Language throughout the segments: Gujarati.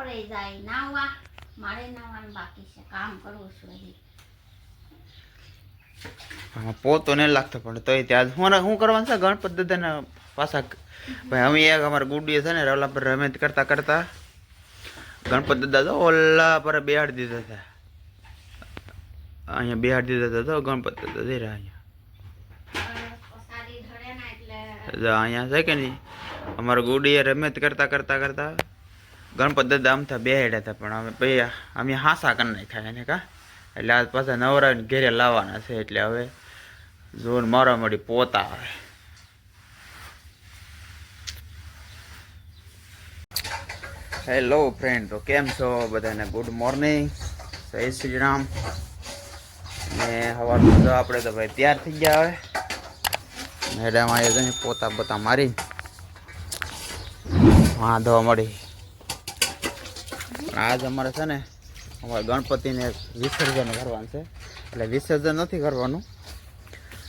બપોરે જાય નાવા, મારે નાવાનું બાકી છે, કામ કરવું છું હજી. પોતો નહીં લાગતો પણ તોય ત્યાં શું કરવાનું છે ગણપત દાદાના પાછા. ભાઈ અમે એક અમારા ગુડીએ છે ને ઓલા પર રમે કરતા કરતા ગણપત દાદા તો ઓલા પર બેહાડી દીધા હતા. અહીંયા બેહાડી દીધા હતા તો ગણપત દાદા જઈ રહ્યા અહીંયા. અહીંયા છે કે નહીં અમારા ગુડીએ રમત કરતા કરતા કરતા ગણપત દાદા આમથા બેહાડ્યા હતા પણ અમે પછી અમે હાંસા કરી નાખ્યા એને કા. એટલે આ પાછા નવરાને ઘેરે લાવવાના છે એટલે હવે જોન મારવા મળી પોતા આવે. હેલો ફ્રેન્ડ, તો કેમ છો બધાને? ગુડ મોર્નિંગ, જય શ્રી રામ. ને સવારમાં તો આપણે તો ભાઈ તૈયાર થઈ ગયા હવે. મેડમ આવ્યા છે પોતા પોતા મારી વાંધવા મળી. આજ અમારે છે ને અમારે ગણપતિને વિસર્જન કરવાનું છે. એટલે વિસર્જન નથી કરવાનું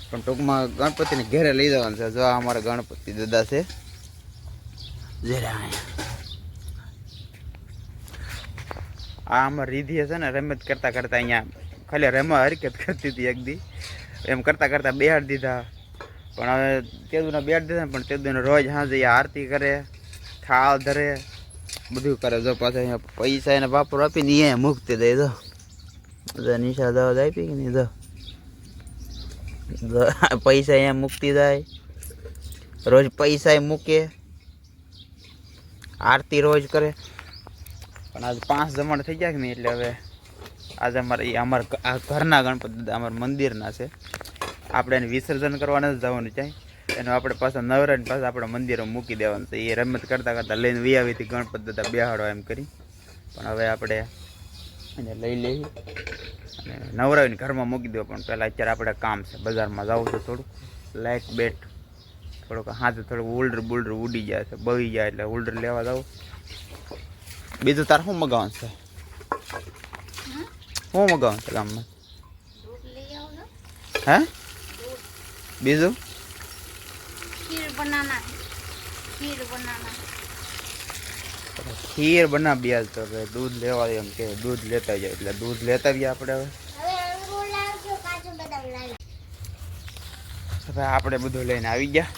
પણ ટૂંકમાં ગણપતિને ઘેરે લઈ જવાનું છે. જો અમારા ગણપતિ દાદા છે જરા અહીંયા. આ અમારી રીધિએ છે ને રમત કરતા કરતા અહીંયા ખાલી રમવા હરકત કરતી હતી એક દી એમ કરતા કરતા બેહાડી દીધા. પણ હવે તેદુને બેહાડી દીધા પણ તેદુને રોજ સાંજે આરતી કરે, થાળ ધરે, બધું કરે. જો પાછા અહીંયા પૈસા એને વાપરો આપીને અહીંયા મૂકતી દે. જો નિશા દવા આપી કે નહીં, જો પૈસા અહીંયા મૂકતી જાય. રોજ પૈસા મૂકે, આરતી રોજ કરે. પણ આજે 5 જમણ થઈ ગયા કે નહીં એટલે હવે આજે અમારા આ ઘરના ગણપતિ દાદા અમારા મંદિરના છે. આપણે એને વિસર્જન કરવા નથી જવાનું ચાય એનું આપણે પાછા નવરાને પાછા આપણા મંદિરમાં મૂકી દેવાનું છે. એ રમત કરતાં કરતાં લઈને વી આવી હતી ગણપતિ દાદા બેહાડવા એમ કરી. પણ હવે આપણે એને લઈ લઈએ અને નવરાવીને ઘરમાં મૂકી દેવો. પણ પહેલાં અત્યારે આપણે કામ છે, બજારમાં જવું છે. થોડુંક લાઇટ બેટ થોડુંક હાથે થોડુંક ઉલ્ડર બુલ્ડર ઉડી જાય છે, બળી જાય એટલે ઉલ્ડર લેવા જવું. બીજું તાર શું મગાવવાનું છે? શું મગાવવાનું છે ગામમાં? હે બીજું? ખીર બના બ્યાજ તો દૂધ લેવા એમ કે દૂધ લેતા જાય એટલે દૂધ લેતા ગયા આપણે. હવે આપણે બધું લઈને આવી ગયા.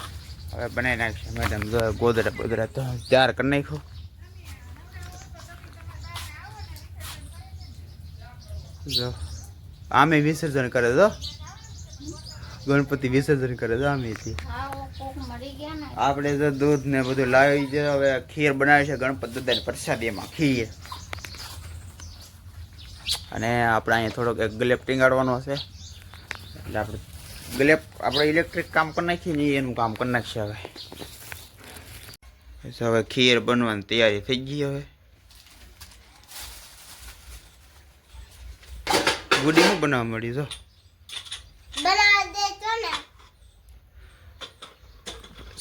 હવે બનાવી નાખશે મેડમ. ગોદરા બોદરા તો તૈયાર કરી નાખ્યું. જો આમે વિસર્જન કરે તો ગણપતિ વિસર્જન કરે તો આમેથી આપણે તો દૂધ ને બધું લાવી છે. હવે ખીર બનાવી છે ગણપતિ દાદાની પ્રસાદીમાં ખીર. અને આપણે અહીંયા થોડોક એક ગ્લેપ ટીંગાડવાનો હશે એટલે આપણે ગ્લેપ આપણે ઇલેક્ટ્રિક કામ કરી નાખીએ ને એનું કામ કરી નાખશે. હવે ખીર બનવાની તૈયારી થઈ ગઈ. હવે ગુડી શું બનાવવા મળી? જો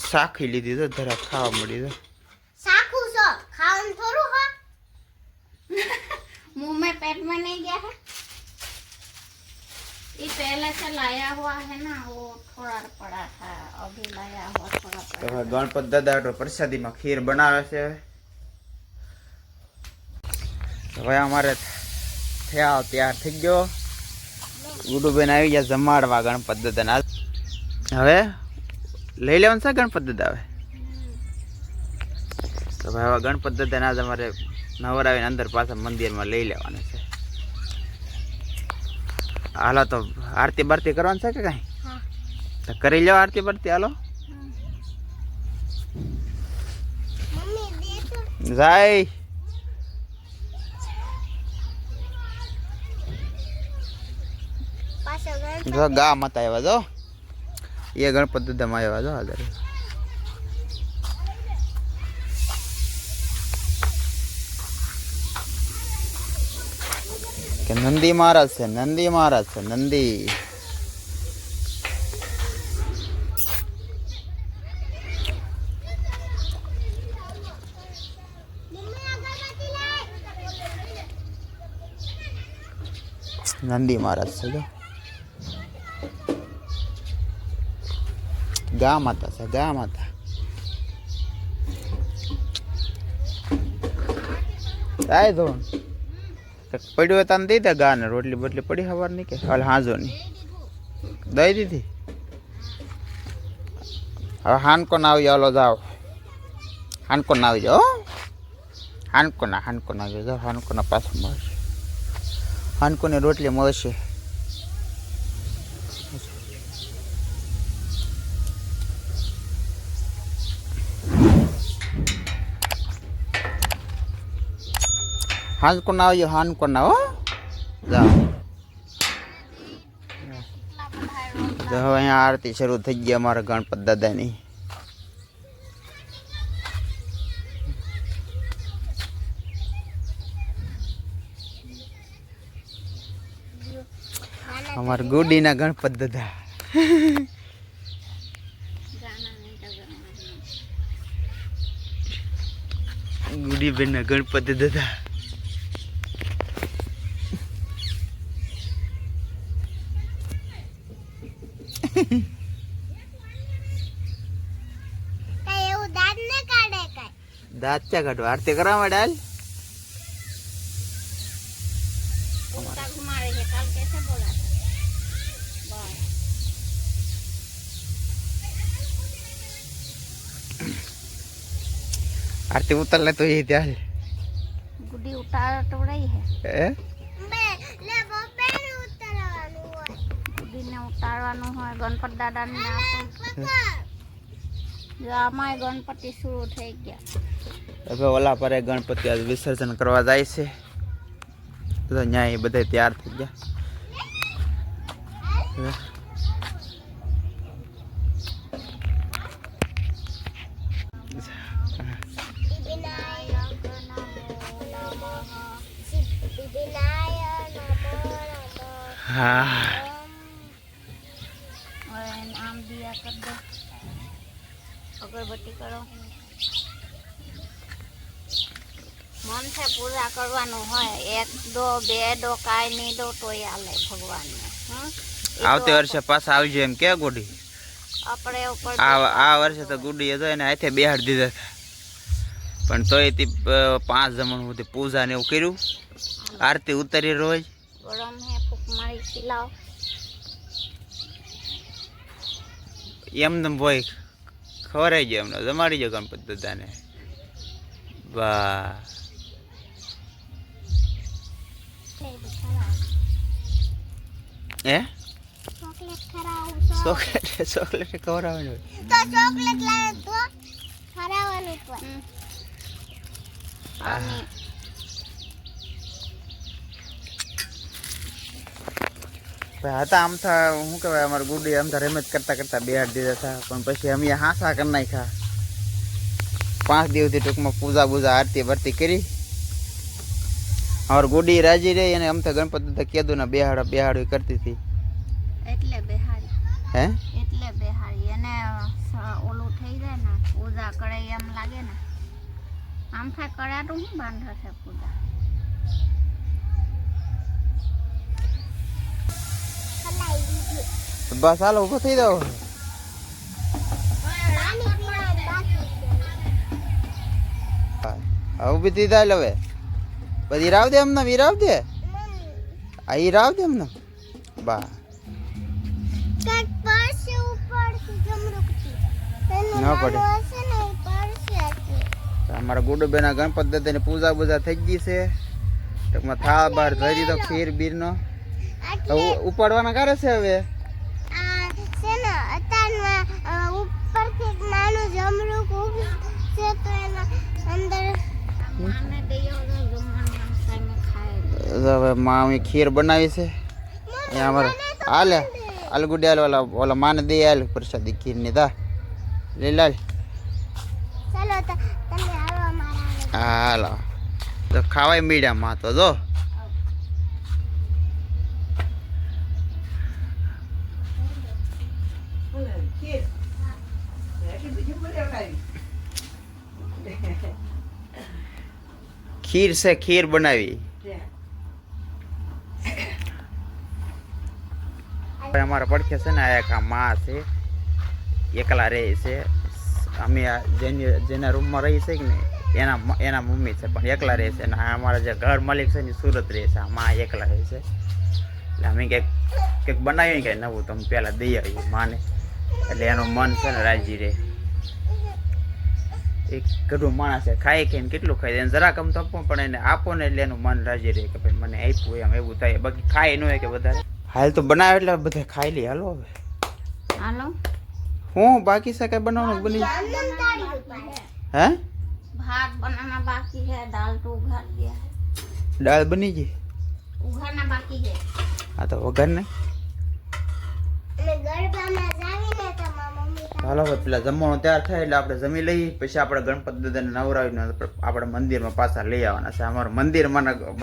સાખી લીધી તો જરા ખાવા મળી. તો સાખું છો ખાવાનું થોડું હા मुंह में पेट में नहीं गया है। ये पहले से लाया हुआ है ना, वो थोड़ा पड़ा था, अभी लाया हुआ थोड़ा पड़ा। तो गणपत दादा तो प्रसादी में खीर बनावे છે. હવે અમારે થયા તૈયાર થઈ ગયો. ગુડુબેન આવી ગયા જમાડવા ગણપત દાદાના. હવે લઈ લેવાનું છે ગણપત દાદા. હવે તો ભાઈ હવે ગણપત દાદાના જ અમારે નવરાવીને અંદર પાછા મંદિરમાં લઈ લેવાના છે. હાલો તો આરતી બારતી કરવાની છે કે કાંઈ? તો કરી લો આરતી બારતી. હાલો જાય. જો ગા માતા આવ્યા. જો એ ગણપત દાદામાં આવ્યા. જો હાજર કે નંદી મહારાજ છે, નંદી મહારાજ છે, નંદી. નંદી મહારાજ છે. જો ગા માતા છે, ગા માતા. આય તો પડ્યો તને દઈ દે ગા ને રોટલી બોટલી પડી ખબર નહીં કે હાલ હાંજો ની દઈ દીધી હવે હાનકો ના આવી હાલો જાઓ હાનકો ના આવી જાઓ હાનકો ના આવી જાઓ હાનકો ના પાછું મળશે હાનકો ની રોટલી મળશે હાનકો ના આવી હાનકો ના હો જાઓ હવે અહીંયા આરતી શરૂ થઈ ગઈ અમારા ગણપત દાદાની અમારા ગુડીના ગણપત દાદા ગુડી બેન ના ગણપત દાદા दांत क्या कटवा आरती करा में डाल आरती उतर ले तो ये डाल गुड्डी उतार तो रही है ले वो पेन उतारवानो હોય ગુડી ને ઉતારવાનું હોય ગણપત દાદા ને જો આમાં ગણપતિ શરૂ થઈ ગયા હવે ઓલા પર ગણપતિ આજ વિસર્જન કરવા જાય છે તો ન્યાય બધા તૈયાર થઈ ગયા હા આમ દિયા કર દો અગરબત્તી કરો મન से पूजा करवानो હોય એક દો બે દો કાઈ નહીં દો તોય આલે ભગવાનને આવતે વર્ષે પાછા આવજો એમ કે ગુડી આપણે ઉપર આ વર્ષે તો ગુડી હતો એને હાથે બેહાડ દીધા હતા પણ તોય તે 5 જમણ સુધી પૂજા ને એવું કર્યું આરતી ઉતરી રોજ ગરમ હે ફૂક મારી ખીલાવ એમને ભાઈ ખવરાઈ ગયો એમને જમાડી ગયો ગણપત દાદાને વાહ ચોકલેટ ખવડાવવાનું તો ચોકલેટ લાવે તો ખરાવાનું તો હતા આમ થા શું કહેવાય અમારા ગુડી આમ થા રમત કરતા કરતા બેહાડ દીધા હતા પણ પછી અમે હાંસા કરી નાખ્યા 5 દિવસથી ટૂંકમાં પૂજા બૂજા આરતી ભરતી કરી અમારી ગુડી રાજી રહી અને આમ તો ગણપત દાદા કીધું ને બેહાડ કરતી હતી એટલે બેહાડી હે એટલે બેહાડી એને ઓલું થઈ જાય ને પૂજા કરે એમ લાગે ને આમ થાય કરાતું શું બાંધો છે પૂજા બસ હાલો ઉભો થઈ જાઓ ઉભી થઈ જાય હવે બધી રાવ દે એમને વિરાવ દે આ રાવ દે એમને બા અમારા ગુડુબેના ગણપત દાદાની પૂજા બૂજા થઈ ગઈ છે ટૂંકમાં થાળ બાર ધરી દીધો ખીર બીર નો ઉપાડવાના કરે છે હવે હવે માં ખીર બનાવી છે અહીંયા અમારે હાલે આલગુડી હાલ ઓલા માને દે હાલ પ્રસાદી ખીર ની તા લઈ લાલ હાલો તો ખાવાય મીડિયામાં તો જો ખીર છે ખીર બનાવી અમારા પડખે છે ને એક આ માં છે એકલા રહે છે અમે જેના રૂમમાં રહી છે કે ને એના મમ્મી છે પણ એકલા રહે છે. અને અમારા જે ઘર માલિક છે ને સુરત રહે છે. માં એકલા રહે છે. એટલે અમે કંઈક બનાવીને કંઈ નવું તમે પહેલાં દઈ આવીએ માને, એટલે એનું મન છે ને રાજી રહે. એક કેટલું માણસ છે ખાઈ ખાઈને કેટલું ખાય એને જરાક આમ તો આપવું પણ એને આપો ને એટલે એનું મન રાજી રહે કે ભાઈ મને આપ્યું એમ એવું થાય. બાકી ખાય ન હોય કે વધારે હાલ તો બનાવે એટલે બધા ખાઈ લે. હાલો હવે હાલો હું બાકી છે કઈ બનાવવાનું બની હે भात बनाना बाकी है, दाल तो उघार दिया है। દાળ બની ગઈ? उघारना बाकी है। હા તો વઘાર ને હાલો હવે પેલા જમવાનું તૈયાર થાય એટલે આપણે જમી લઈએ. પછી આપણે ગણપતિ દાદાને નવરાવીને આપણે મંદિરમાં પાછા લઈ આવવાના છે. અમારા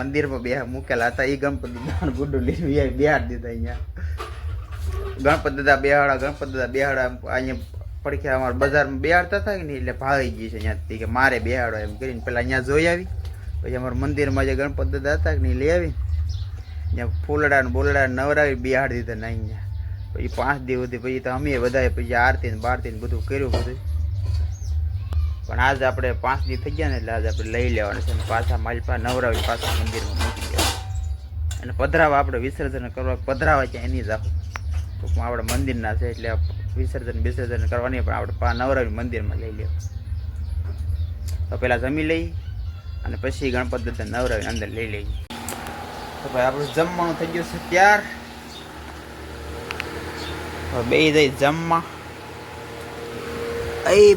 મંદિરમાં બે મૂકેલા હતા એ ગણપતિ દાદાને ગુડ્ડું લઈને બિહાર દીધા. અહીંયા ગણપતિ દાદા બેહાડા અહીંયા પડખ્યા અમારા બજારમાં બેહાડતા હતા કે નહીં એટલે ભાવી ગઈ છે અહીંયાથી કે મારે બેહાડો એમ કરીને પેલા અહીંયા જોઈ આવી. પછી અમારા મંદિરમાં જે ગણપતિ દાદા હતા કે નહીં લઈ આવી ત્યાં ફૂલડા ને બોલડા નવરાવી બેહાડી દીધા ને અહીંયા. પછી 5 દિવસ સુધી પછી તો અમે બધાએ પછી આરતી ને બારતી ને બધું કર્યું બધું. પણ આજે આપણે 5 દિવસ થઈ ગયા ને એટલે આજે આપણે લઈ લેવાનું છે ને પાછા માલપા નવરાવી પાછા મંદિરમાં મૂકી દેવા અને પધરાવા આપણે વિસર્જન કરવા પધરાવા ત્યાં એની જાવ ટૂંકમાં આપણે મંદિરના છે એટલે વિસર્જન કરવાની પણ આપણે નવરાવી મંદિરમાં લઈ લેવા. તો પહેલાં જમી લઈ અને પછી ગણપતિ દાદા નવરાવી અંદર લઈ લઈએ. તો ભાઈ આપણું જમવાનું થઈ ગયું છે ત્યાર. બે જઈ જમવા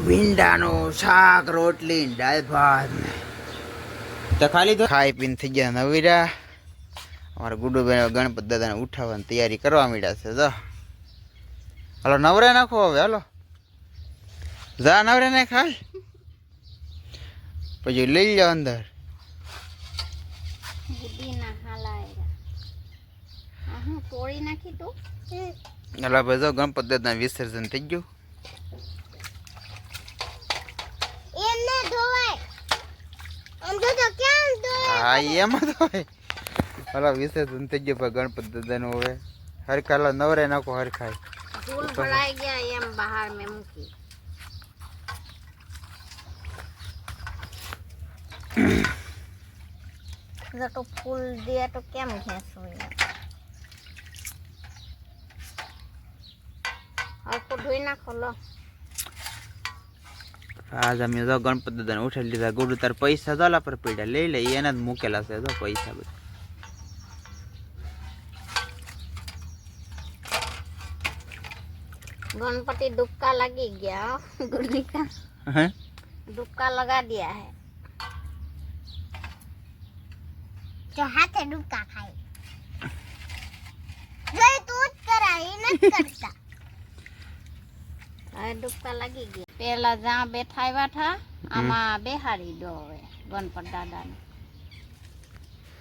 ભીંડાનું શાક રોટલી દાળ ભાત તો ખાલી તો ખાઈ પીને થઈ ગયા નવીરા. અમારા ગુડુભાઈ ગણપતિ દાદાને ઉઠાવવાની તૈયારી કરવા માંડ્યા છે. જો હાલો નવરે નાખો હવે હાલો જા નવરે નાખ હાલ પછી લઈ જાઓ અંદર. તોડી નાખી તું હાલો ભાઈ જો ગણપતિ દાદા વિસર્જન થઈ ગયું. હા એમાં તો હાલો વિસર્જન થઈ ગયું ભાઈ ગણપતિ દાદાનું. હવે હરખા હાલો નવરે નાખો હરખાય फूल भराई गया एम बाहर में मुकी तो फूल दिया तो केम घेसो और को धोई ना खोलो. आज અમે જો ગણપતિ દાદાને ઉઠાડી લીધા. ગુડુ તાર પૈસા ચાલા પર પડ્યા લઈ લે એના જ મૂકેલા છે જો પૈસા બધા. गणपति दुक्का लगी गया गुड्डी का दुक्का लगा दिया है जो हाथे दुक्का खाए जो तू करा ही नहीं करता अरे दुक्का लगी गया. पहला जहाँ बैठाया था आमा बेहारी दो गणपति दादा ने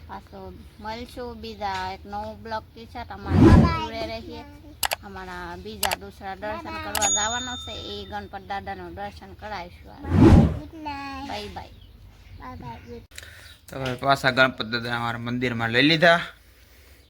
पासो मलशो बीजा एक नौ ब्लॉक की छत हमारे जुड़े रहिए. हमारा बीजा दूसरा दर्शन करवा जवानो से ए गणपति दादा नो दर्शन कराईशुं. Bye bye. તો પાછા ગણપતિ દાદા અમારા મંદિરમાં લઈ લીધા.